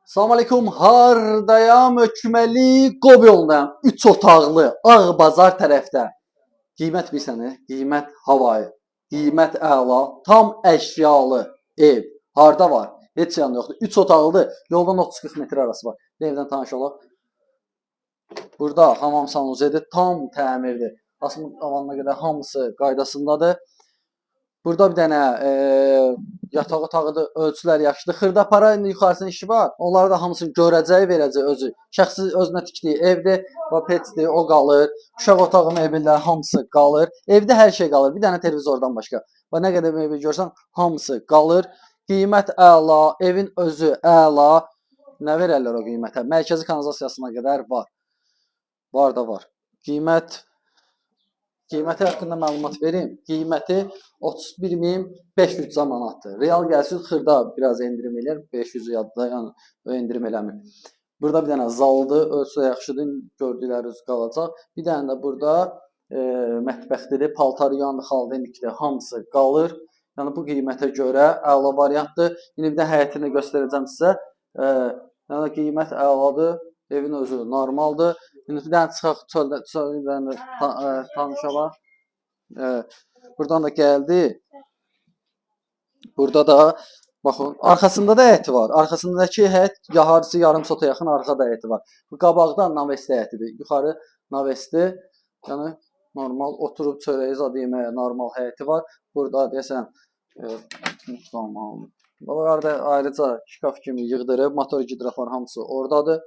Salam aleykum, hardayam, Öküməli Qob yolundayam. 3 otaqlı, Ağbazar tərəfdə. Qiymət bilirsən, qiymət havayı, qiymət əla, tam əşyalı ev. Harda var? Heç yan yoxdur. 3 otaqlıdır, yoldan 30-40 metr arası var. Evdən tanış olaq. Burada hamam sanusidir, tam təmirdir. Asma tavanına qədər hamısı qaydasındadır. Burada bir dənə yataq otağıdır, ölçülər yaxşıdır. Xırdapara indi yuxarısının işi var. Onları da hamısını görəcəyi, verəcəyi özü. Şəxsi özünə tikdiyi evdir, petdir, o qalır. Uşaq otağı mebelləri hamısı qalır. Evdə hər şey qalır. Bir dənə televizordan başqa. Və nə qədər mebel görsən, hamısı qalır. Qiymət əla, evin özü əla. Nə verərlər o qiymətə? Mərkəzi kanalizasiyasına qədər var. Var da var. Qiyməti haqqında məlumat verim. Qiyməti 31.500 manatdır. Real gəlsin xırda biraz endirim eləyər. 500 yadda, yəni endirim eləmir. Burada bir dənə zaldır, ölçüsü yaxşıdır. Gördükləriniz qalacaq. Bir dənə də burada mətbəxdir, paltar yandı, xaldenlikdir, hamısı qalır. Yəni bu qiymətə görə əla variantdır. İndi bir də həyətini göstərəcəm sizə. Yəni qiymət əladır. Evin özü normaldır. İndi bir dənə çıxaq çöldə tanışalaq. Buradan da gəldi. Burada da baxın, arxasında da həyəti var. Arxasındakı həyət harısı yarım sota yaxın arxada həyəti var. Bu qabaqda navesti həyətidir. Yuxarı navesti, yəni normal oturub çörəyi zad yeməyə normal həyəti var. Burada deyəsən orada ayrıca şkaf kimi yığdırıb, motor gidrafon hamısı oradadır.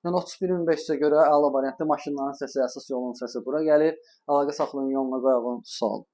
Yəni 31.500-ə görə əla variantlı maşınların səsi, əsas yolun səsi bura gəlir. Əlaqə saxlayın, yoluna qoyağın, sağ olun.